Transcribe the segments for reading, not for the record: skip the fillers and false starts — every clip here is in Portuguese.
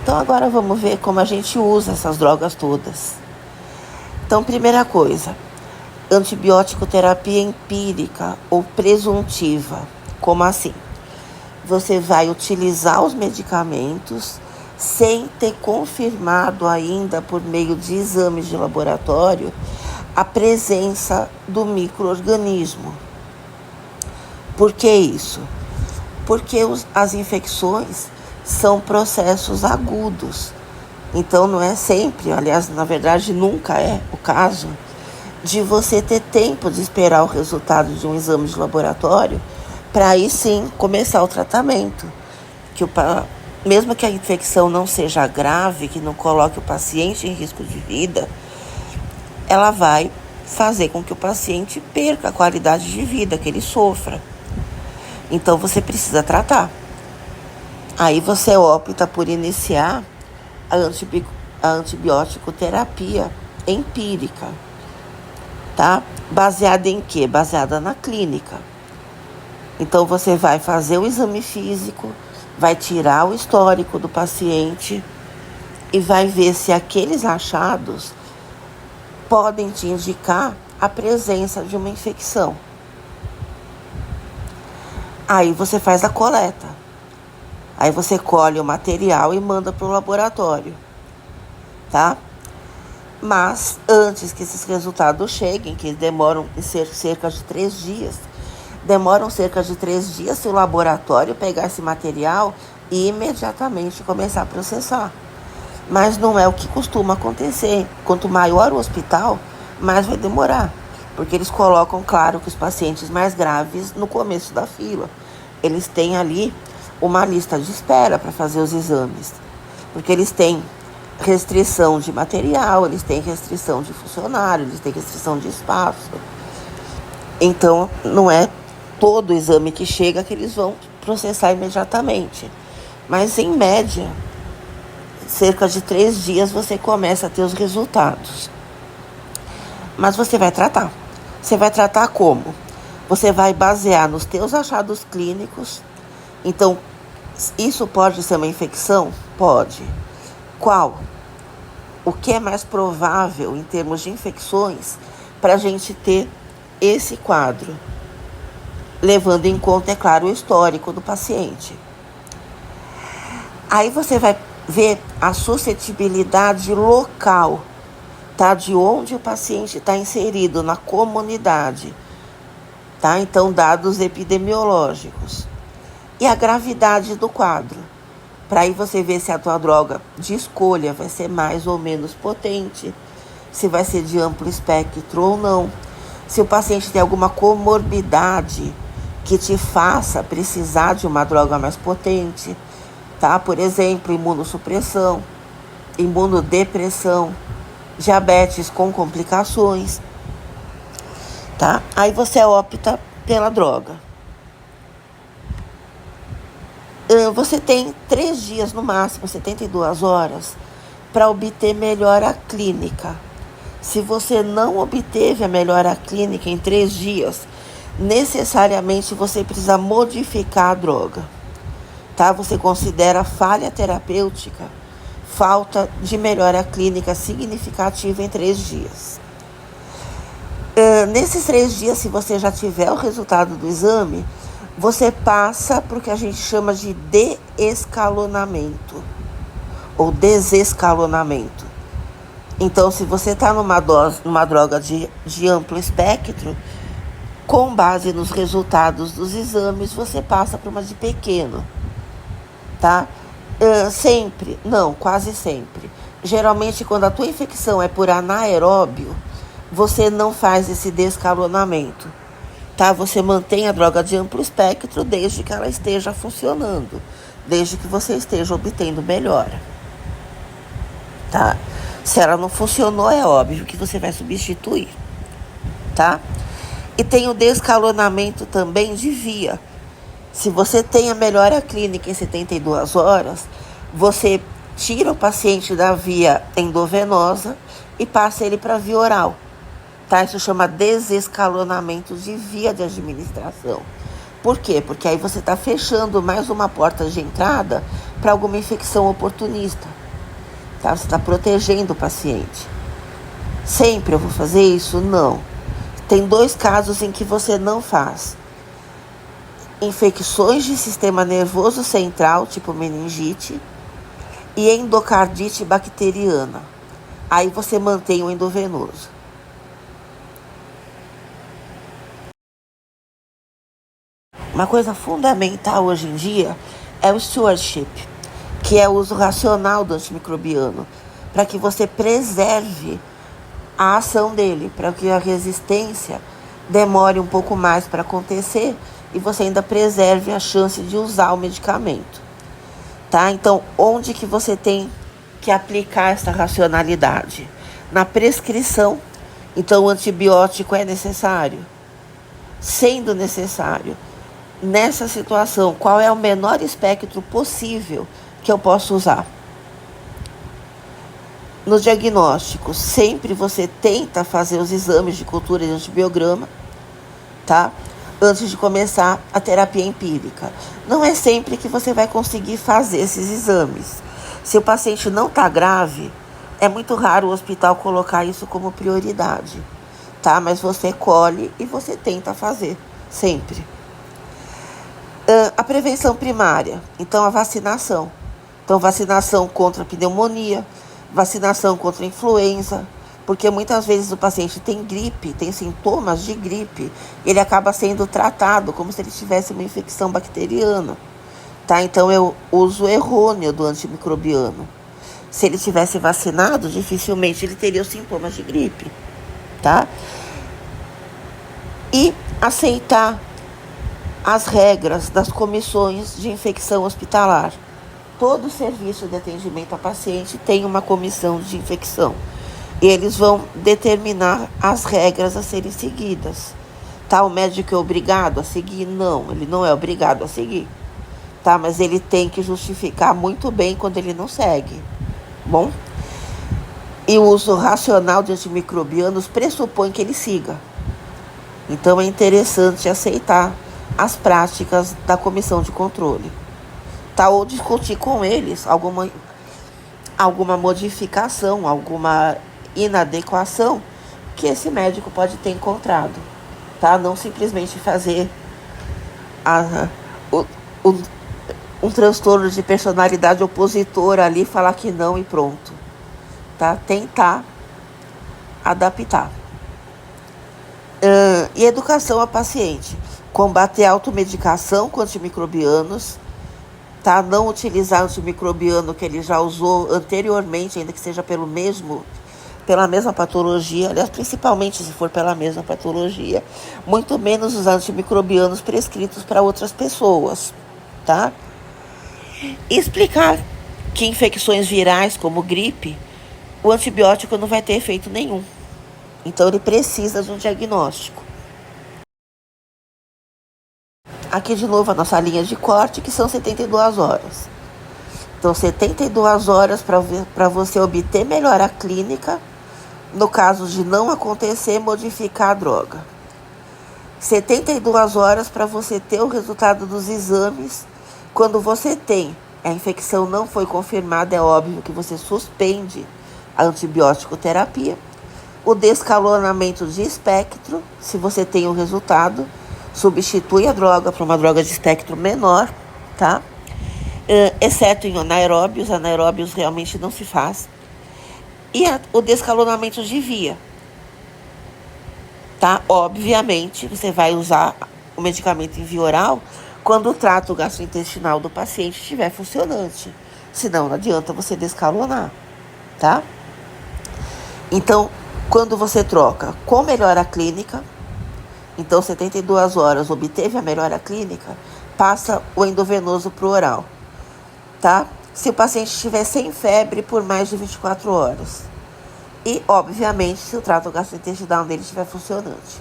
Então agora vamos ver como a gente usa essas drogas todas. Então, primeira coisa, antibiótico terapia empírica ou presuntiva. Como assim? Você vai utilizar os medicamentos sem ter confirmado ainda por meio de exames de laboratório a presença do micro-organismo. Por que isso? Porque as infecções são processos agudos. Então não é sempre, aliás, na verdade nunca é o caso, de você ter tempo de esperar o resultado de um exame de laboratório para aí sim começar o tratamento. Mesmo que a infecção não seja grave, que não coloque o paciente em risco de vida, ela vai fazer com que o paciente perca a qualidade de vida, que ele sofra. Então você precisa tratar. Aí você opta por iniciar a antibiótico terapia empírica, tá? Baseada em quê? Baseada na clínica. Então você vai fazer o exame físico, vai tirar o histórico do paciente e vai ver se aqueles achados podem te indicar a presença de uma infecção. Aí você faz a coleta. Aí você colhe o material e manda para o laboratório, tá? Mas antes que esses resultados cheguem, que demoram cerca de 3 dias, se o laboratório pegar esse material e imediatamente começar a processar. Mas não é o que costuma acontecer. Quanto maior o hospital, mais vai demorar. Porque eles colocam, claro, que os pacientes mais graves no começo da fila. Eles têm ali uma lista de espera para fazer os exames. Porque eles têm restrição de material, eles têm restrição de funcionário, eles têm restrição de espaço. Então, não é todo exame que chega que eles vão processar imediatamente. Mas, em média, cerca de 3 dias você começa a ter os resultados. Mas você vai tratar. Você vai tratar como? Você vai basear nos teus achados clínicos. Então, isso pode ser uma infecção? Pode. Qual? O que é mais provável em termos de infecções para a gente ter esse quadro? Levando em conta, é claro, o histórico do paciente. Aí você vai ver a suscetibilidade local, tá? De onde o paciente está inserido na comunidade, tá? Então, dados epidemiológicos. E a gravidade do quadro. Para aí você ver se a tua droga de escolha vai ser mais ou menos potente, se vai ser de amplo espectro ou não, se o paciente tem alguma comorbidade que te faça precisar de uma droga mais potente, tá? Por exemplo, imunossupressão, imunodepressão, diabetes com complicações, tá? Aí você opta pela droga. Você tem 3 dias no máximo, 72 horas, para obter melhora clínica. Se você não obteve a melhora clínica em 3 dias, necessariamente você precisa modificar a droga, tá? Você considera falha terapêutica, falta de melhora clínica significativa em 3 dias. Nesses 3 dias, se você já tiver o resultado do exame, você passa para o que a gente chama de deescalonamento ou desescalonamento. Então, se você está numa droga de amplo espectro, com base nos resultados dos exames, você passa para uma de pequeno, tá? Sempre? Não, quase sempre. Geralmente, quando a tua infecção é por anaeróbio, você não faz esse descalonamento, tá? Você mantém a droga de amplo espectro desde que ela esteja funcionando, desde que você esteja obtendo melhora, tá? Se ela não funcionou, é óbvio que você vai substituir, tá? E tem o descalonamento também de via. Se você tem a melhora clínica em 72 horas, você tira o paciente da via endovenosa e passa ele para a via oral, tá? Isso chama desescalonamento de via de administração. Por quê? Porque aí você está fechando mais uma porta de entrada para alguma infecção oportunista. Tá? Você está protegendo o paciente. Sempre eu vou fazer isso? Não. Tem 2 casos em que você não faz. Infecções de sistema nervoso central, tipo meningite, e endocardite bacteriana. Aí você mantém o endovenoso. Uma coisa fundamental hoje em dia é o stewardship, que é o uso racional do antimicrobiano, para que você preserve a ação dele, para que a resistência demore um pouco mais para acontecer e você ainda preserve a chance de usar o medicamento. Tá? Então, onde que você tem que aplicar essa racionalidade? Na prescrição. Então, o antibiótico é necessário. Sendo necessário, nessa situação, qual é o menor espectro possível que eu posso usar? No diagnóstico, sempre você tenta fazer os exames de cultura de antibiograma, tá? Antes de começar a terapia empírica. Não é sempre que você vai conseguir fazer esses exames. Se o paciente não está grave, é muito raro o hospital colocar isso como prioridade, tá? Mas você colhe e você tenta fazer, sempre. A prevenção primária, então a vacinação. Então, vacinação contra a pneumonia, vacinação contra a influenza, porque muitas vezes o paciente tem gripe, tem sintomas de gripe, ele acaba sendo tratado como se ele tivesse uma infecção bacteriana, tá? Então, é o uso errôneo do antimicrobiano. Se ele tivesse vacinado, dificilmente ele teria os sintomas de gripe, tá? E aceitar as regras das comissões de infecção hospitalar. Todo serviço de atendimento a paciente tem uma comissão de infecção. E eles vão determinar as regras a serem seguidas. Tá? O médico é obrigado a seguir? Não, ele não é obrigado a seguir. Tá? Mas ele tem que justificar muito bem quando ele não segue. Bom? E o uso racional de antimicrobianos pressupõe que ele siga. Então é interessante aceitar as práticas da comissão de controle. Tá? Ou discutir com eles alguma modificação, alguma inadequação que esse médico pode ter encontrado. Tá? Não simplesmente fazer um transtorno de personalidade opositora ali, falar que não e pronto. Tá? Tentar adaptar. E educação a paciente. Combater a automedicação com antimicrobianos. Tá? Não utilizar antimicrobiano que ele já usou anteriormente, ainda que seja pela mesma patologia, aliás, principalmente se for pela mesma patologia, muito menos usar antimicrobianos prescritos para outras pessoas, tá? E explicar que em infecções virais, como gripe, o antibiótico não vai ter efeito nenhum. Então, ele precisa de um diagnóstico. Aqui, de novo, a nossa linha de corte, que são 72 horas. Então, 72 horas para você obter melhora clínica. No caso de não acontecer, modificar a droga. 72 horas para você ter o resultado dos exames. Quando você tem, a infecção não foi confirmada, é óbvio que você suspende a antibiótico terapia. O descalonamento de espectro, se você tem o resultado, substitui a droga para uma droga de espectro menor, tá? Exceto em anaeróbios realmente não se faz. E o descalonamento de via, tá? Obviamente, você vai usar o medicamento em via oral quando o trato gastrointestinal do paciente estiver funcionante. Senão, não adianta você descalonar, tá? Então, quando você troca com melhora clínica, então 72 horas obteve a melhora clínica, passa o endovenoso para o oral, tá? Se o paciente estiver sem febre por mais de 24 horas. E, obviamente, se o trato gastrointestinal dele estiver funcionante.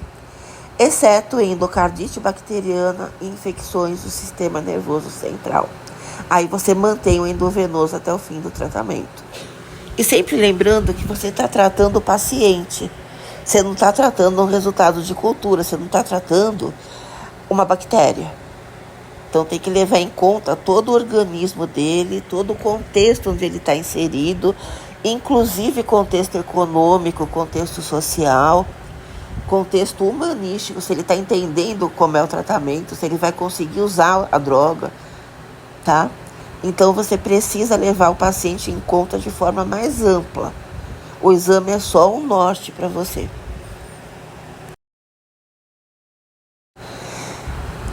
Exceto em endocardite bacteriana e infecções do sistema nervoso central. Aí você mantém o endovenoso até o fim do tratamento. E sempre lembrando que você está tratando o paciente. Você não está tratando um resultado de cultura, você não está tratando uma bactéria. Então tem que levar em conta todo o organismo dele, todo o contexto onde ele está inserido, inclusive contexto econômico, contexto social, contexto humanístico, se ele está entendendo como é o tratamento, se ele vai conseguir usar a droga, tá? Então você precisa levar o paciente em conta de forma mais ampla. O exame é só um norte para você.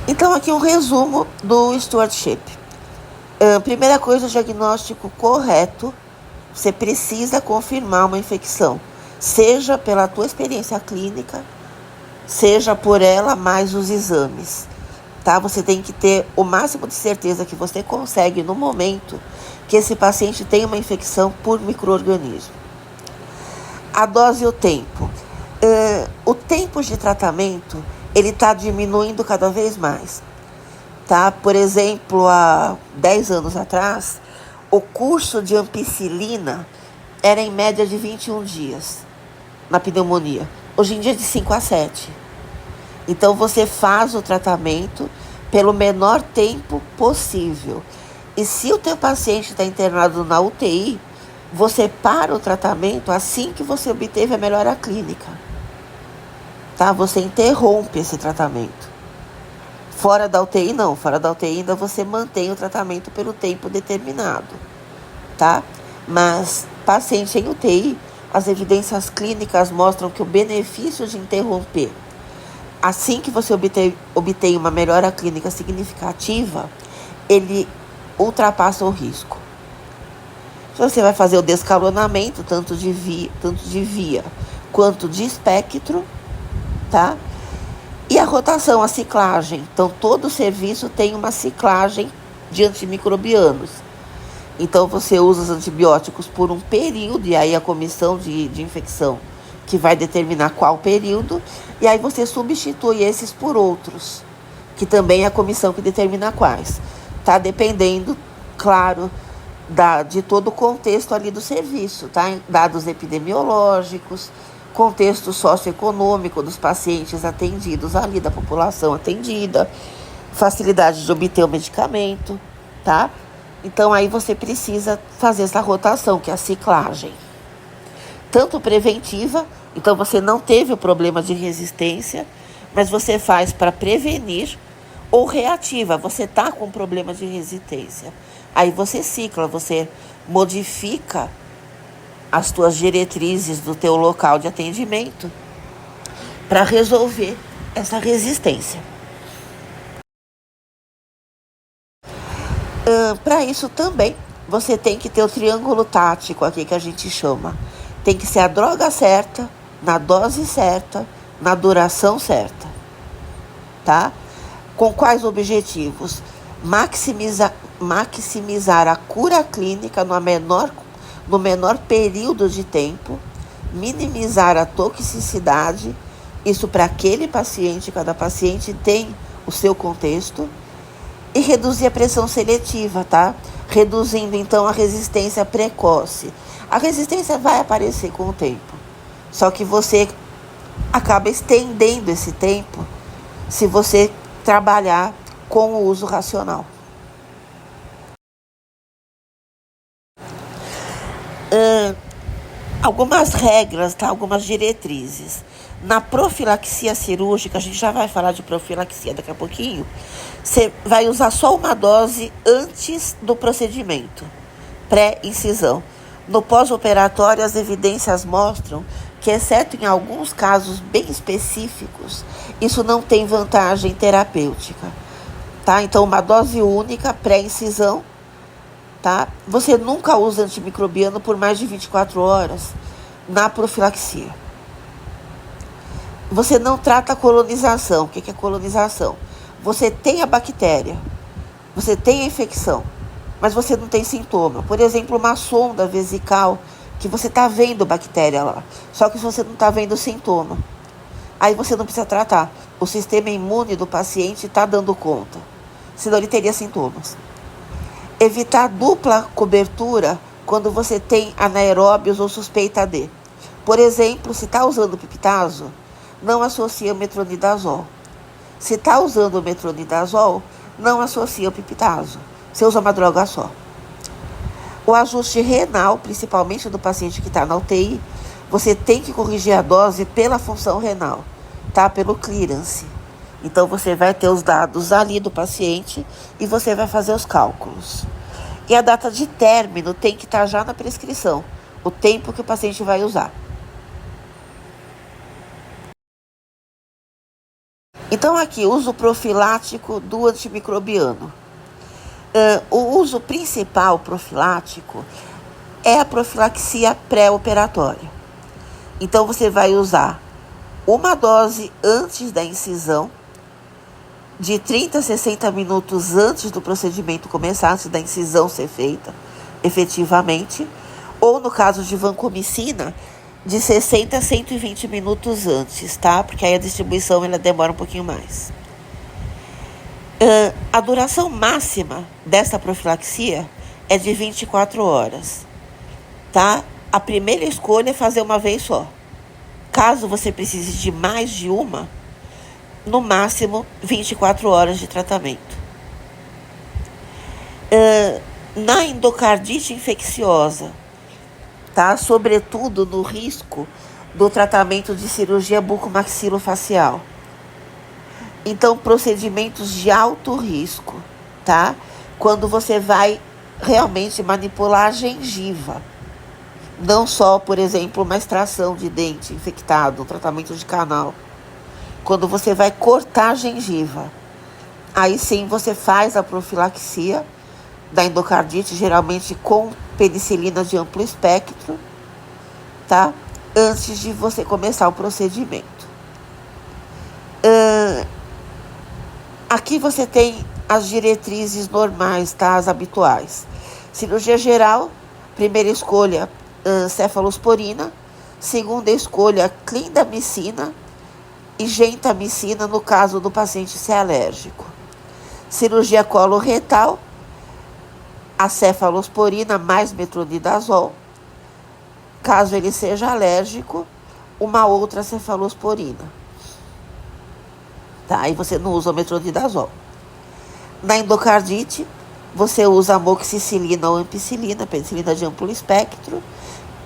Então aqui um resumo do stewardship. Primeira coisa, o diagnóstico correto. Você precisa confirmar uma infecção, seja pela tua experiência clínica, seja por ela mais os exames, tá? Você tem que ter o máximo de certeza que você consegue no momento que esse paciente tem uma infecção por micro-organismo. A dose e o tempo. O tempo de tratamento, ele está diminuindo cada vez mais, tá? Por exemplo, há 10 anos atrás, o curso de ampicilina era em média de 21 dias na pneumonia. Hoje em dia é de 5 a 7. Então você faz o tratamento pelo menor tempo possível. E se o teu paciente está internado na UTI, você para o tratamento assim que você obteve a melhora clínica. Tá? Você interrompe esse tratamento. Fora da UTI não, fora da UTI ainda você mantém o tratamento pelo tempo determinado, tá? Mas paciente em UTI, as evidências clínicas mostram que o benefício de interromper assim que você obtém uma melhora clínica significativa, ele ultrapassa o risco. Se você vai fazer o descalonamento, tanto de via quanto de espectro, tá? E a rotação, a ciclagem. Então, todo serviço tem uma ciclagem de antimicrobianos. Então, você usa os antibióticos por um período, e aí a comissão de infecção que vai determinar qual período, e aí você substitui esses por outros, que também é a comissão que determina quais. Tá dependendo, claro, de todo o contexto ali do serviço, tá? Dados epidemiológicos, contexto socioeconômico dos pacientes atendidos ali, da população atendida, facilidade de obter o medicamento, tá? Então aí você precisa fazer essa rotação, que é a ciclagem. Tanto preventiva, então você não teve o problema de resistência, mas você faz para prevenir, ou reativa, você está com problema de resistência. Aí você cicla, você modifica as tuas diretrizes do teu local de atendimento para resolver essa resistência. Para isso também, você tem que ter o triângulo tático aqui que a gente chama. Tem que ser a droga certa, na dose certa, na duração certa, tá? Com quais objetivos? Maximizar a cura clínica no menor período de tempo, minimizar a toxicidade, isso para aquele paciente, cada paciente tem o seu contexto, e reduzir a pressão seletiva, tá? Reduzindo então a resistência precoce. A resistência vai aparecer com o tempo, só que você acaba estendendo esse tempo se você trabalhar com o uso racional. Algumas regras, tá? Algumas diretrizes. Na profilaxia cirúrgica, a gente já vai falar de profilaxia daqui a pouquinho, você vai usar só uma dose antes do procedimento, pré-incisão. No pós-operatório, as evidências mostram que, exceto em alguns casos bem específicos, isso não tem vantagem terapêutica, tá? Então, uma dose única, pré-incisão, tá? Você nunca usa antimicrobiano por mais de 24 horas na profilaxia. Você não trata a colonização. O que é colonização? Você tem a bactéria, você tem a infecção, mas você não tem sintoma. Por exemplo, uma sonda vesical, que você está vendo bactéria lá, só que você não está vendo sintoma. Aí você não precisa tratar. O sistema imune do paciente está dando conta, senão ele teria sintomas. Evitar dupla cobertura quando você tem anaeróbios ou suspeita de. Por exemplo, se está usando piptazo, não associa o metronidazol. Se está usando o metronidazol, não associa o pipitazo. Você usa uma droga só. O ajuste renal, principalmente do paciente que está na UTI, você tem que corrigir a dose pela função renal, tá? Pelo clearance. Então, você vai ter os dados ali do paciente e você vai fazer os cálculos. E a data de término tem que estar já na prescrição, o tempo que o paciente vai usar. Então, aqui, uso profilático do antimicrobiano. O uso principal profilático é a profilaxia pré-operatória. Então, você vai usar uma dose antes da incisão, de 30 a 60 minutos antes do procedimento começar, antes da incisão ser feita efetivamente, ou no caso de vancomicina, de 60 a 120 minutos antes, tá? Porque aí a distribuição ela demora um pouquinho mais. A duração máxima dessa profilaxia é de 24 horas, tá? A primeira escolha é fazer uma vez só. Caso você precise de mais de uma, no máximo 24 horas de tratamento. Na endocardite infecciosa, tá? Sobretudo no risco do tratamento de cirurgia bucomaxilofacial. Então, procedimentos de alto risco, tá? Quando você vai realmente manipular a gengiva. Não só, por exemplo, uma extração de dente infectado, um tratamento de canal. Quando você vai cortar a gengiva, aí sim você faz a profilaxia da endocardite, geralmente com penicilina de amplo espectro, tá? Antes de você começar o procedimento. Aqui você tem as diretrizes normais, tá? As habituais. Cirurgia geral, primeira escolha, cefalosporina. Segunda escolha, clindamicina e gentamicina, no caso do paciente ser alérgico. Cirurgia coloretal, a cefalosporina mais metronidazol. Caso ele seja alérgico, uma outra cefalosporina. Tá? Aí você não usa o metronidazol. Na endocardite, você usa amoxicilina ou ampicilina, penicilina de amplo espectro.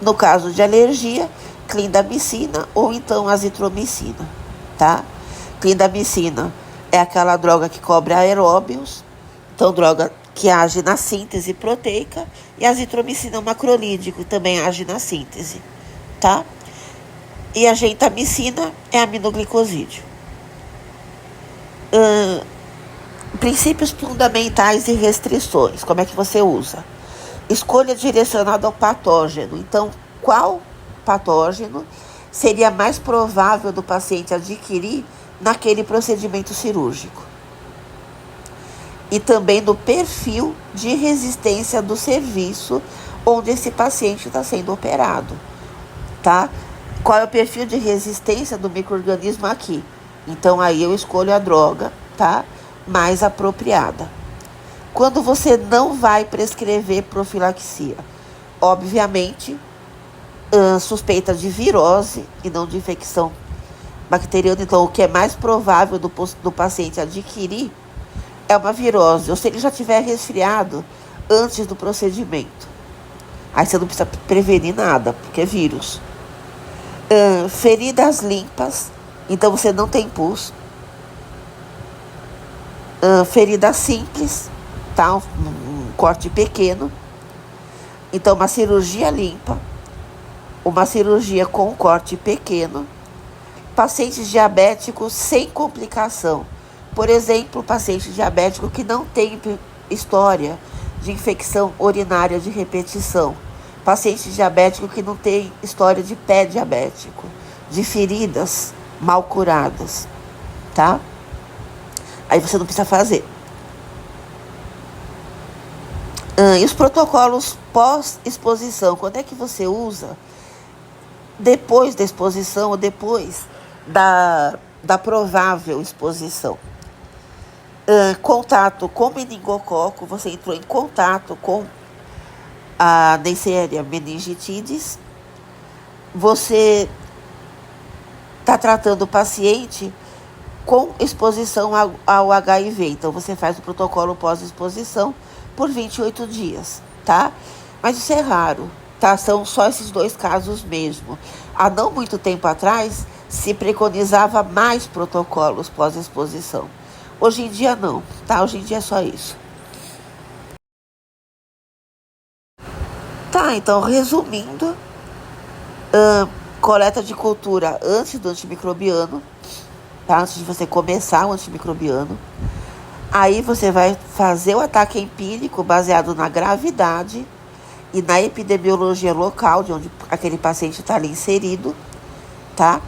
No caso de alergia, clindamicina ou então azitromicina, tá? Clindamicina é aquela droga que cobre aeróbios, então droga que age na síntese proteica, e a azitromicina é um macrolídico, também age na síntese, tá? E a gentamicina é aminoglicosídeo. Princípios fundamentais e restrições. Como é que você usa? Escolha direcionada ao patógeno. Então, qual patógeno seria mais provável do paciente adquirir naquele procedimento cirúrgico? E também do perfil de resistência do serviço onde esse paciente está sendo operado, tá? Qual é o perfil de resistência do micro-organismo aqui? Então, aí eu escolho a droga, tá? Mais apropriada. Quando você não vai prescrever profilaxia, obviamente, suspeita de virose e não de infecção bacteriana. Então, o que é mais provável do paciente adquirir é uma virose, ou se ele já tiver resfriado antes do procedimento. Aí você não precisa prevenir nada, porque é vírus. Feridas limpas, então você não tem pus. Ferida simples, tá? Um corte pequeno. Então, uma cirurgia limpa, uma cirurgia com um corte pequeno. Pacientes diabéticos sem complicação. Por exemplo, paciente diabético que não tem história de infecção urinária de repetição. Paciente diabético que não tem história de pé diabético, de feridas mal curadas, tá? Aí você não precisa fazer. E os protocolos pós-exposição, quando é que você usa? Depois da exposição ou depois da provável exposição. Contato com meningococo, você entrou em contato com a Neisseria meningitidis, você está tratando o paciente com exposição ao HIV. Então, você faz o protocolo pós-exposição por 28 dias, tá? Mas isso é raro, tá? São só esses 2 casos mesmo. Há não muito tempo atrás, se preconizava mais protocolos pós-exposição. Hoje em dia, não, tá? Hoje em dia é só isso. Tá, então, resumindo, coleta de cultura antes do antimicrobiano, tá? Antes de você começar o antimicrobiano. Aí você vai fazer o ataque empírico baseado na gravidade e na epidemiologia local de onde aquele paciente está ali inserido, tá?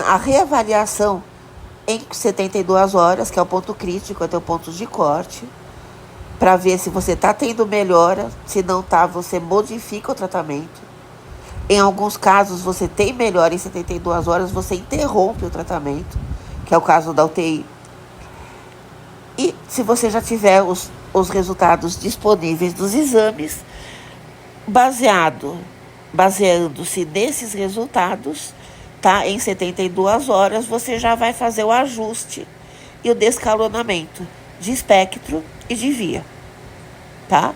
A reavaliação em 72 horas, que é o ponto crítico, até o ponto de corte, para ver se você está tendo melhora. Se não está, você modifica o tratamento. Em alguns casos, você tem melhora em 72 horas, você interrompe o tratamento, que é o caso da UTI. E se você já tiver os resultados disponíveis dos exames, baseando-se nesses resultados, tá? Em 72 horas, você já vai fazer o ajuste e o descalonamento de espectro e de via, tá?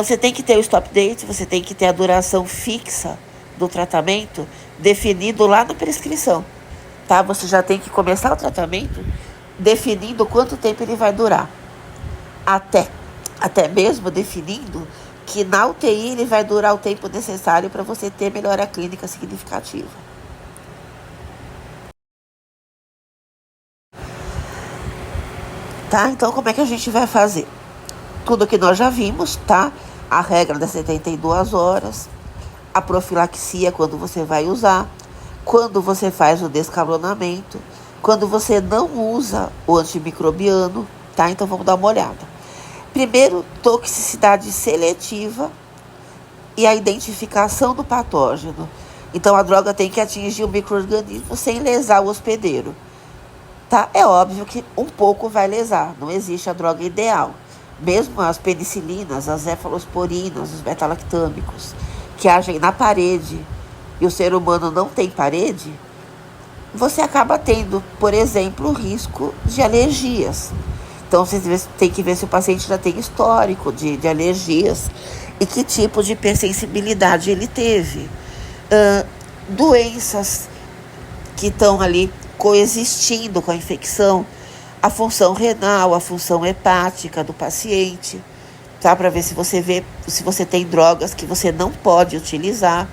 Você tem que ter o stop date, você tem que ter a duração fixa do tratamento definido lá na prescrição, tá? Você já tem que começar o tratamento definindo quanto tempo ele vai durar. Até mesmo definindo que na UTI ele vai durar o tempo necessário para você ter melhora clínica significativa. Tá? Então, como é que a gente vai fazer? Tudo que nós já vimos, tá? A regra das 72 horas, a profilaxia quando você vai usar, quando você faz o descalonamento, quando você não usa o antimicrobiano, tá? Então, vamos dar uma olhada. Primeiro, toxicidade seletiva e a identificação do patógeno. Então, a droga tem que atingir o micro-organismo sem lesar o hospedeiro. Tá? É óbvio que um pouco vai lesar, não existe a droga ideal. Mesmo as penicilinas, as cefalosporinas, os beta-lactâmicos, que agem na parede e o ser humano não tem parede, você acaba tendo, por exemplo, o risco de alergias. Então, você tem que ver se o paciente já tem histórico de alergias e que tipo de hipersensibilidade ele teve. Doenças que estão ali coexistindo com a infecção, a função renal, a função hepática do paciente, tá? Para ver se você tem drogas que você não pode utilizar.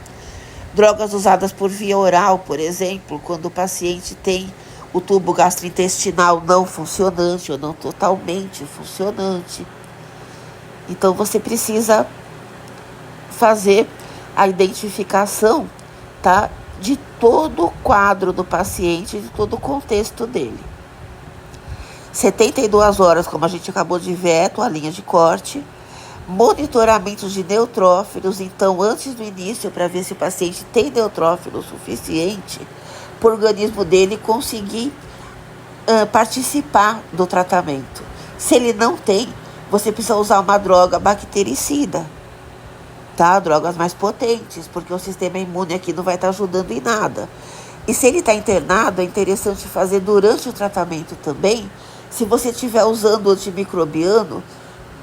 Drogas usadas por via oral, por exemplo, quando o paciente tem o tubo gastrointestinal não funcionante ou não totalmente funcionante. Então, você precisa fazer a identificação, tá? De todo o quadro do paciente, de todo o contexto dele. 72 horas, como a gente acabou de ver, é a linha de corte. Monitoramento de neutrófilos, então, antes do início, para ver se o paciente tem neutrófilo suficiente para o organismo dele conseguir participar do tratamento. Se ele não tem, você precisa usar uma droga bactericida, tá? Drogas mais potentes, porque o sistema imune aqui não vai estar ajudando em nada. E se ele está internado, é interessante fazer durante o tratamento também, se você estiver usando antimicrobiano,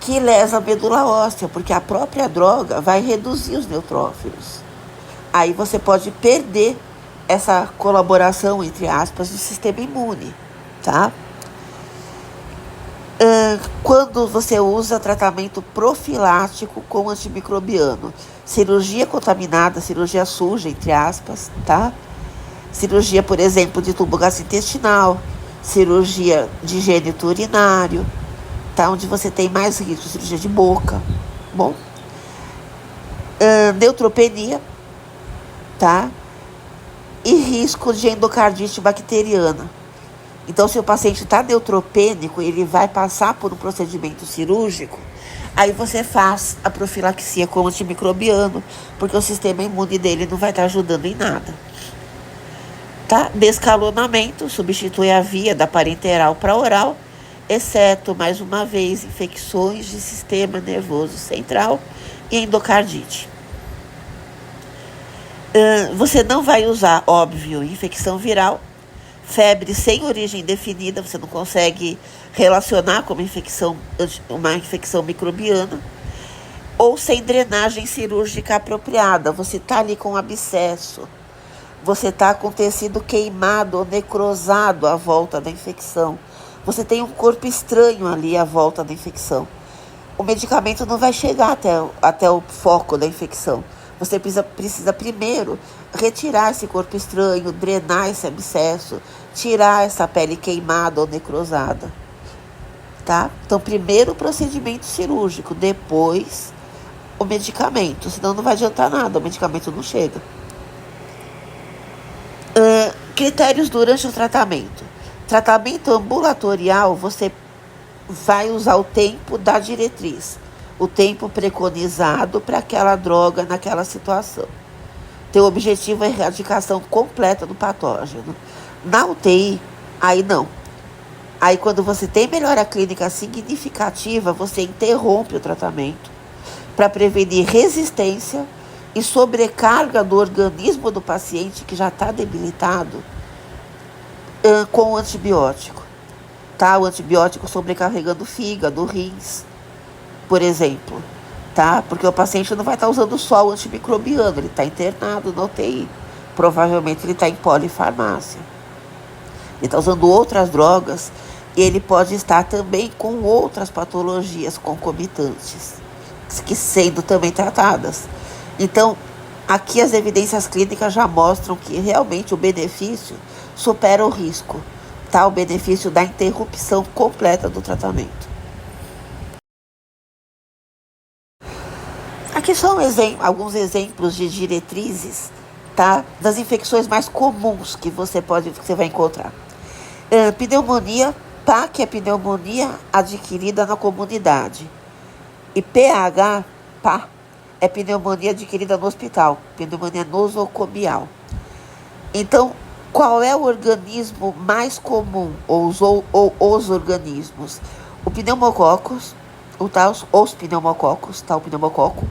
que lesa a medula óssea, porque a própria droga vai reduzir os neutrófilos. Aí você pode perder essa colaboração, entre aspas, do sistema imune, tá? Quando você usa tratamento profilático com antimicrobiano, cirurgia contaminada, cirurgia suja, entre aspas, tá? Cirurgia, por exemplo, de tubo gastrointestinal, cirurgia de gênito urinário, tá? Onde você tem mais risco, cirurgia de boca, bom? Neutropenia, tá? E risco de endocardite bacteriana. Então, se o paciente está neutropênico, ele vai passar por um procedimento cirúrgico, aí você faz a profilaxia com antimicrobiano, porque o sistema imune dele não vai estar ajudando em nada. Tá? Descalonamento, substitui a via da parenteral para oral, exceto, mais uma vez, infecções de sistema nervoso central e endocardite. Você não vai usar, óbvio, infecção viral, febre sem origem definida, você não consegue relacionar com uma infecção microbiana, ou sem drenagem cirúrgica apropriada. Você está ali com abscesso, você está com tecido queimado ou necrosado à volta da infecção, você tem um corpo estranho ali à volta da infecção. O medicamento não vai chegar até o foco da infecção. Você precisa primeiro retirar esse corpo estranho, drenar esse abscesso, tirar essa pele queimada ou necrosada. Tá? Então, primeiro o procedimento cirúrgico, depois o medicamento. Senão não vai adiantar nada, o medicamento não chega. Critérios durante o tratamento. Tratamento ambulatorial, você vai usar o tempo da diretriz, o tempo preconizado para aquela droga naquela situação. Teu objetivo é a erradicação completa do patógeno. Na UTI, aí não. Aí quando você tem melhora clínica significativa, você interrompe o tratamento para prevenir resistência e sobrecarga do organismo do paciente que já está debilitado com o antibiótico. Tá? O antibiótico sobrecarregando o fígado, rins, por exemplo. Tá? Porque o paciente não vai estar usando só o antimicrobiano, ele está internado na UTI. Provavelmente ele está em polifarmácia. Ele está usando outras drogas e ele pode estar também com outras patologias concomitantes, que sendo também tratadas. Então, aqui as evidências clínicas já mostram que realmente o benefício supera o risco. Tá? O benefício da interrupção completa do tratamento. Aqui são alguns exemplos de diretrizes, tá? Das infecções mais comuns que você vai encontrar. Pneumonia, PA, que é pneumonia adquirida na comunidade. E PH, PA, é pneumonia adquirida no hospital, pneumonia nosocomial. Então, qual é o organismo mais comum, ou os organismos? O pneumococos, os pneumococos, tá? O pneumococo,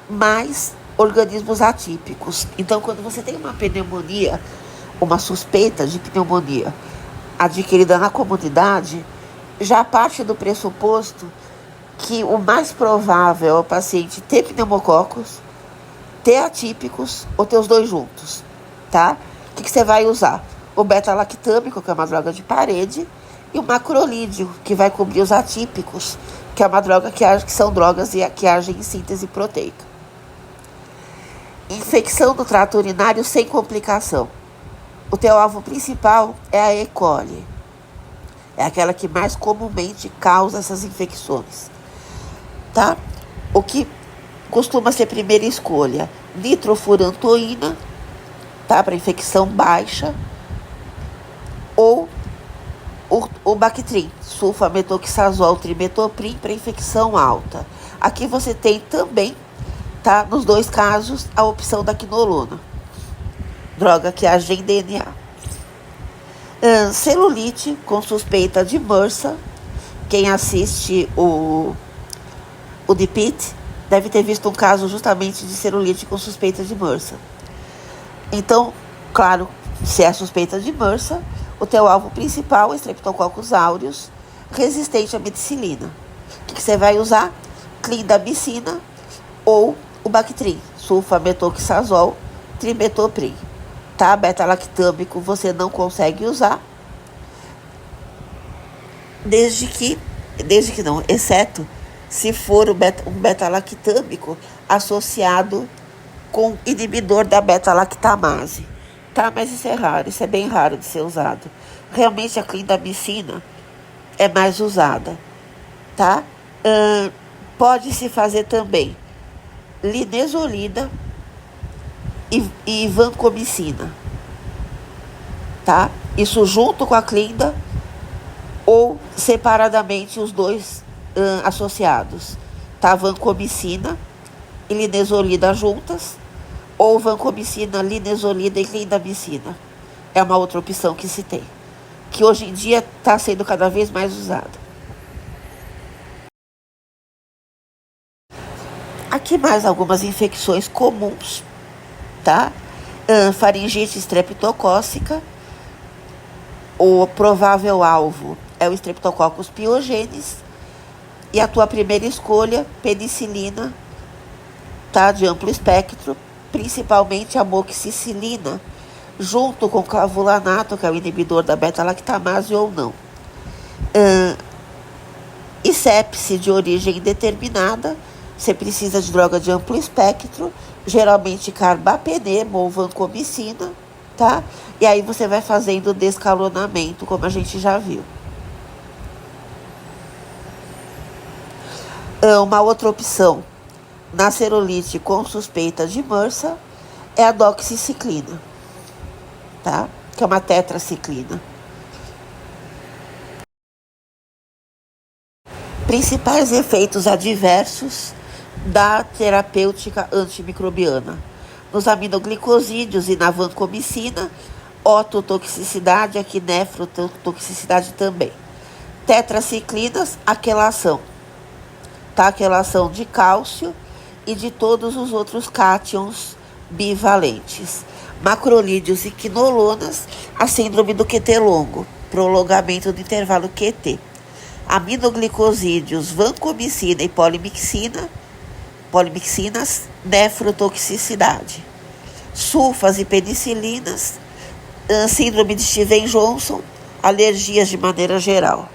mais organismos atípicos. Então, quando você tem uma pneumonia, uma suspeita de pneumonia adquirida na comunidade, já parte do pressuposto que o mais provável é o paciente ter pneumococos, ter atípicos ou ter os dois juntos, tá? O que você vai usar? O beta-lactâmico, que é uma droga de parede, e o macrolídeo, que vai cobrir os atípicos, que é uma droga que são drogas que agem em síntese proteica. Infecção do trato urinário sem complicação. O teu alvo principal é a E. coli. É aquela que mais comumente causa essas infecções. Tá? O que costuma ser primeira escolha? Nitrofurantoína, tá? Para infecção baixa. Ou o Bactrim, sulfametoxazol, trimetoprim, para infecção alta. Aqui você tem também, tá? Nos dois casos, a opção da quinolona, droga que age em DNA. Celulite com suspeita de MRSA. Quem assiste o DPIT deve ter visto um caso justamente de celulite com suspeita de MRSA. Então, claro, se é suspeita de MRSA, o teu alvo principal é Streptococcus aureus, resistente à meticilina. O que você vai usar? Clindamicina ou o Bactrim, sulfametoxazol, trimetoprim. Tá? Beta-lactâmico você não consegue usar, exceto se for um beta-lactâmico associado com inibidor da beta-lactamase. Tá? Mas isso é raro, isso é bem raro de ser usado. Realmente a clindamicina é mais usada. Tá? Pode-se fazer também linezolida e vancomicina, tá? Isso junto com a clinda ou separadamente os dois associados, tá? Vancomicina e linezolida juntas, ou vancomicina, linezolida e clindamicina. É uma outra opção que se tem, que hoje em dia está sendo cada vez mais usada. Aqui mais algumas infecções comuns, tá? Faringite estreptocócica, o provável alvo é o Streptococcus pyogenes e a tua primeira escolha, penicilina, tá, de amplo espectro, principalmente a amoxicilina, junto com clavulanato, que é o inibidor da beta-lactamase ou não. E sepse de origem indeterminada, você precisa de droga de amplo espectro, geralmente carbapenema ou vancomicina, tá? E aí você vai fazendo descalonamento, como a gente já viu. Uma outra opção na cerolite com suspeita de MRSA é a doxiciclina, tá? Que é uma tetraciclina. Principais efeitos adversos da terapêutica antimicrobiana: nos aminoglicosídeos e na vancomicina, ototoxicidade, aqui nefrotoxicidade também. Tetraciclinas, aquelação, tá? Aquelação de cálcio e de todos os outros cátions bivalentes. Macrolídeos e quinolonas, a síndrome do QT longo, prolongamento do intervalo QT. Aminoglicosídeos, vancomicina e polimixinas, nefrotoxicidade. Sulfas e penicilinas, síndrome de Steven-Johnson, alergias de maneira geral.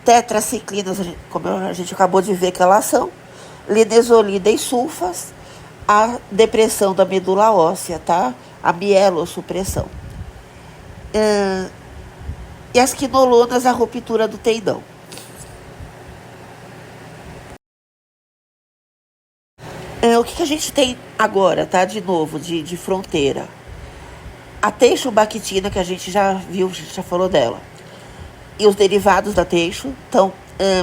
Tetraciclinas, como a gente acabou de ver que elas são, linezolida e sulfas, a depressão da medula óssea, tá? A mielossupressão. E as quinolonas, a ruptura do tendão. O que a gente tem agora, tá? De novo, de fronteira. A teixobactina, que a gente já viu, a gente já falou dela. E os derivados da teixo, então,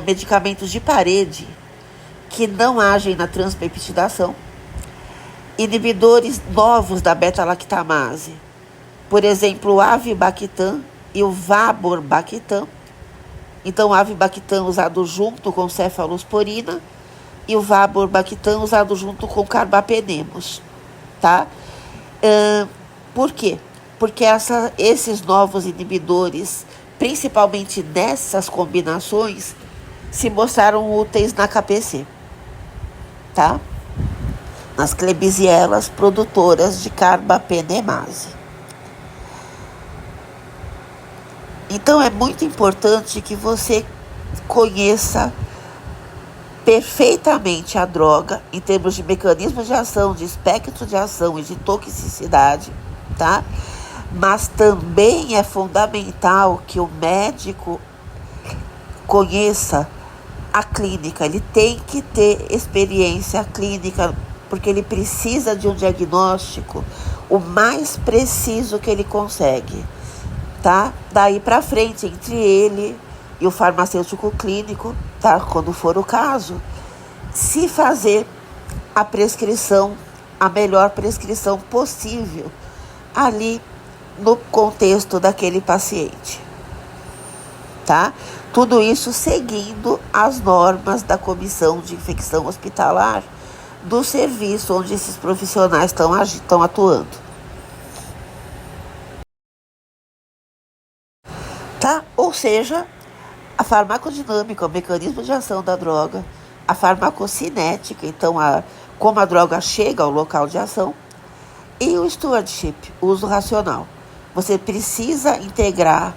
medicamentos de parede que não agem na transpeptidação. Inibidores novos da beta-lactamase. Por exemplo, o avibactam e o vaborbactam. Então, o avibactam usado junto com cefalosporina e o vaborbactam usado junto com carbapenemos, tá? Por quê? Porque esses novos inibidores, principalmente nessas combinações, se mostraram úteis na KPC, tá? Nas klebsiellas produtoras de carbapenemase. Então é muito importante que você conheça perfeitamente a droga em termos de mecanismo de ação, de espectro de ação e de toxicidade, tá? Mas também é fundamental que o médico conheça a clínica, ele tem que ter experiência clínica, porque ele precisa de um diagnóstico o mais preciso que ele consegue, tá? Daí para frente, entre ele e o farmacêutico clínico, tá? Quando for o caso, se fazer a prescrição, a melhor prescrição possível ali no contexto daquele paciente, tá? Tudo isso seguindo as normas da Comissão de Infecção Hospitalar do serviço onde esses profissionais estão atuando. Tá? Ou seja, a farmacodinâmica, o mecanismo de ação da droga, a farmacocinética, então como a droga chega ao local de ação, e o stewardship, o uso racional. Você precisa integrar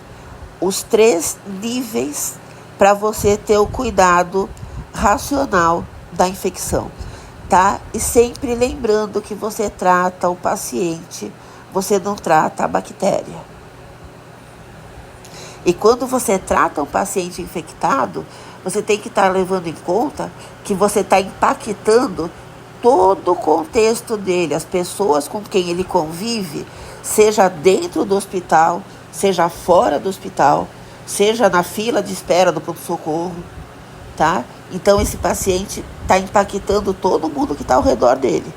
os 3 níveis para você ter o cuidado racional da infecção, tá? E sempre lembrando que você trata o paciente, você não trata a bactéria. E quando você trata um paciente infectado, você tem que estar levando em conta que você está impactando todo o contexto dele, as pessoas com quem ele convive, seja dentro do hospital, seja fora do hospital, seja na fila de espera do pronto-socorro, tá? Então, esse paciente está impactando todo mundo que está ao redor dele.